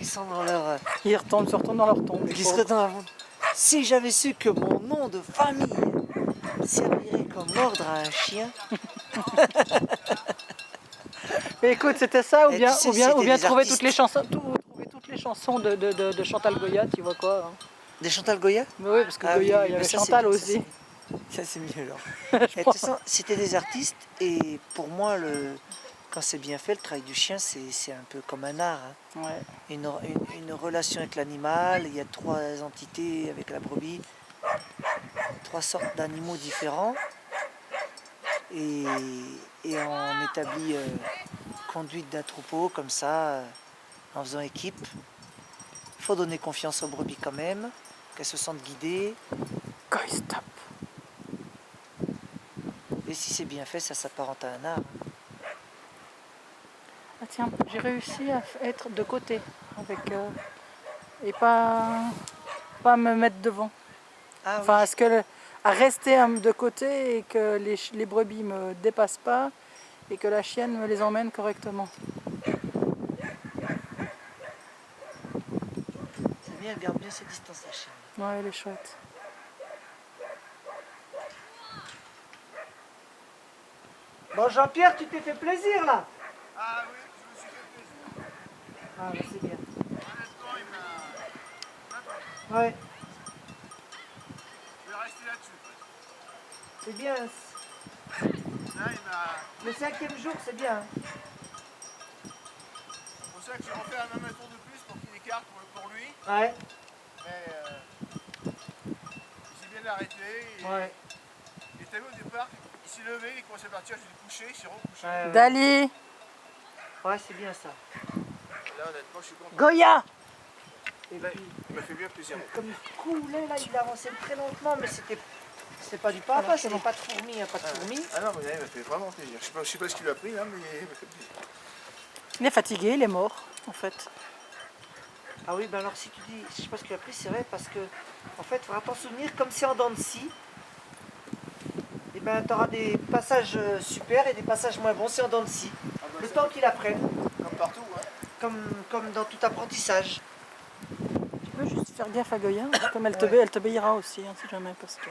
Ils se retournent dans leur tombe. Qui serait dans la... Si j'avais su que mon nom de famille servirait comme ordre à un chien... Mais écoute, c'était ça, ou Et bien, tu sais, ou bien, ou c'était bien des trouver artistes. toutes les chansons, trouver toutes les chansons de Chantal Goya, tu vois quoi hein. Des Chantal Goya? Mais oui, parce que Ah Goya, oui, il y mais avait ça, Chantal c'est- aussi. Ça c'est mieux alors. Je Et de toute pense. façon, c'était des artistes et pour moi, quand c'est bien fait, le travail du chien, c'est un peu comme un art. Hein. Ouais. Une relation avec l'animal, il y a 3 entités avec la brebis, 3 sortes d'animaux différents. Et on établit conduite d'un troupeau comme ça, en faisant équipe. Il faut donner confiance aux brebis quand même, qu'elles se sentent guidées. Guys, stop. Et si c'est bien fait, ça s'apparente à un art. Ah tiens, j'ai réussi à être de côté avec et pas me mettre devant. Ah Enfin, oui. est-ce que à rester de côté et que les brebis me dépassent pas et que la chienne me les emmène correctement. C'est bien, elle garde bien ses distances, la chienne. Ouais, elle est chouette. Bon, Jean-Pierre, tu t'es fait plaisir là? Ah oui, je me suis fait plaisir. Ah, bah, c'est bien. Honnêtement, il m'a... Ouais, Je vais rester là-dessus. c'est bien. Là, il m'a... Le 5e jour, c'est bien. C'est pour ça que j'ai refait un même tour de plus pour qu'il écarte pour lui. Ouais, Mais j'ai bien arrêté. Et, ouais. et t'as vu au départ, il s'est levé, il commençait à partir, je l'ai couché, il s'est recouché. Ouais, Dali, ouais, c'est bien ça. Là, honnêtement, je suis content. Goya. Et Là, puis, il m'a fait bien plaisir. comme il coulait là, il avançait très lentement, mais c'était pas du pas à pas, c'était pas de fourmis, il n'y a pas de fourmis. Ah non, mais là, il m'a fait vraiment plaisir. Je sais pas ce qu'il a pris là, mais il m'a fait plaisir. Il est fatigué, il est mort, en fait. Ah oui, ben alors si tu dis, je sais pas ce qu'il a pris, c'est vrai, parce que, en fait, il faudra t'en souvenir, comme c'est en dents de scie, et ben tu auras des passages super et des passages moins bons, c'est en dents de scie. Ah bah, Le ça temps qu'il apprenne, Comme partout, hein. comme dans tout apprentissage. Tu peux juste faire gaffe à Goya, comme elle t'obéira aussi, hein, si jamais, parce que...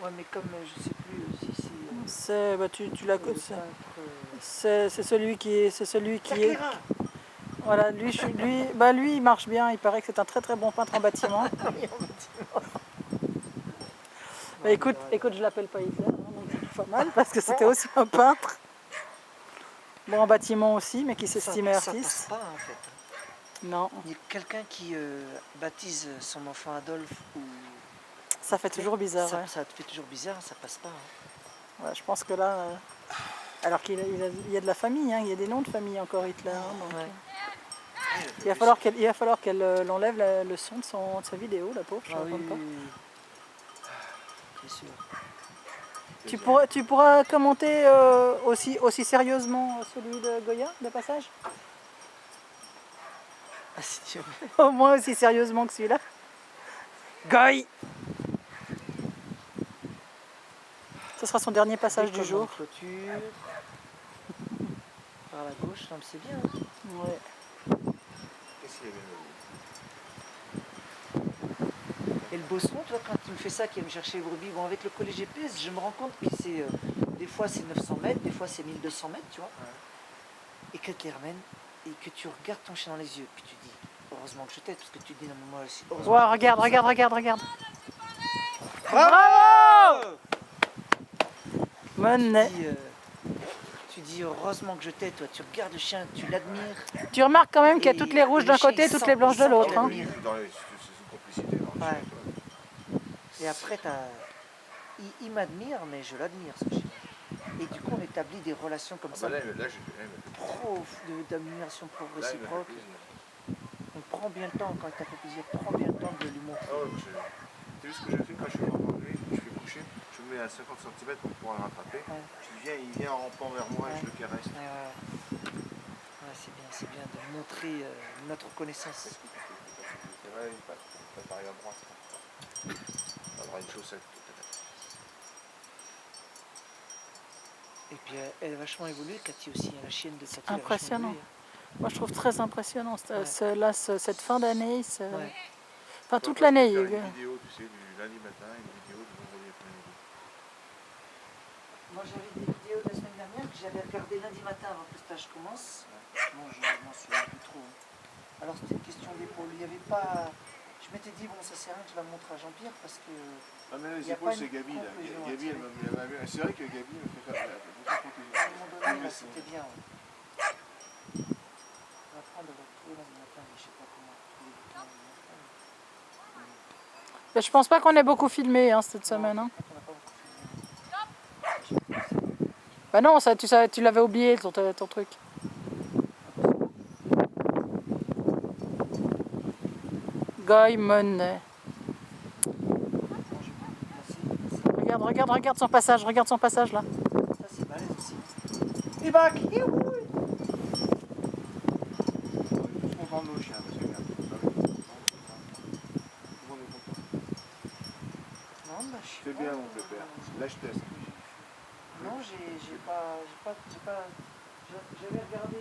Ouais, mais comme je sais plus si c'est. C'est, bah, tu l'as... le C'est peintre, c'est celui qui est... C'est celui qui est... Jacques Voilà, lui, il marche bien, il paraît que c'est un très très bon peintre en bâtiment. Bah, écoute, je l'appelle pas Hitler, hein, donc c'est pas mal, parce que c'était aussi un peintre. Bon, en bâtiment aussi, mais qui s'estimait Ça artiste. passe pas en fait. Non, Il y a quelqu'un qui baptise son enfant Adolphe ou. ça fait toujours bizarre, Ça, ouais. ça te fait toujours bizarre, ça passe pas. Hein. Ouais, je pense que là... alors qu'il y a de la famille, hein, il y a des noms de famille encore Hitler. Hein, donc, Ouais. il va falloir qu'elle enlève le son de sa vidéo, la pauvre, je Ah ne oui, raconte pas. oui, oui. Bien sûr. Tu pourras commenter aussi sérieusement celui de Goya, de passage? Ah, si tu veux. Au moins aussi sérieusement que celui-là. Goy! Ce sera son dernier passage du jour. Clôture. Par la gauche, non, mais c'est bien. Hein. Ouais. Qu'est-ce qu'il y avait Et le bosseron, tu vois, quand il me fait ça, qui aime chercher les brebis, bon, avec le collet GPS, je me rends compte que c'est des fois c'est 900 mètres, des fois c'est 1200 mètres, tu vois. Et que tu les ramènes et que tu regardes ton chien dans les yeux, puis tu dis, heureusement que je t'aide, parce que tu dis, non, moi aussi, heureusement. Ouais, regarde. Bravo! Monet. Tu dis, heureusement que je t'aide, toi, tu regardes le chien, tu l'admires. Tu remarques quand même qu'il y a Et- toutes les rouges et d'un le chien, côté, il toutes sent- les blanches il de sent l'autre. qu'il Hein. admire. C'est une complicité. Hein, Ouais. Et après, il m'admire, mais je l'admire, ce chien. Et du coup, on établit des relations comme ça, Là, j'ai d'admiration Là, il m'a fait réciproque. plaisir. On prend bien le temps, quand il t'a fait plaisir, prends bien le temps de lui montrer. Ah ouais, t'as vu ce que j'ai fait quand je suis en anglais, je fais coucher, je me mets à 50 cm pour pouvoir le rattraper. Ouais. Il vient en rampant vers moi et je le caresse. Ouais, c'est bien de montrer notre connaissance. C'est vrai, il passe par à droite. On va avoir une chaussette. Et puis elle a vachement évolué, Cathy aussi, la chienne de Cathy. Elle a vachement Impressionnant. évolué. Moi, je trouve très impressionnant Ouais. là, cette fin d'année. Ouais. Enfin, Toi, toute après, je l'année. peux faire une vidéo, tu sais, du lundi matin, une vidéo du vendredi après-midi. Moi j'avais des vidéos de la semaine dernière que j'avais regardé lundi matin avant que le stage commence. Bon, je m'en souviens plus trop. Alors c'était une question d'épaule. Il n'y avait pas. Je m'étais dit, bon, ça sert à rien que je la montre à Jean-Pierre parce que. Ah, mais là, Il les y a épaules, pas c'est une Gabi, là. conclusion à Gabi, tirer. c'est vrai que Gabi me fait faire beaucoup de conclusions. À un moment donné, là, c'était bien. Ouais. On va prendre de retrouver lundi matin, mais je sais pas comment retrouver le temps lundi matin. Mais je pense pas qu'on ait beaucoup filmé hein, cette semaine. Hein. Je crois qu'on n'a pas beaucoup filmé. Bah non, ça, tu l'avais oublié ton truc. Guy Money. Regarde son passage, là. Ça c'est balèze aussi. Et back! Ils sont tous contents de nos chiens, parce que regarde. Tout le monde est content. Non, bah je sais C'est pas. bien, mon pépère. Là, je teste. Non, j'ai pas. J'avais regardé.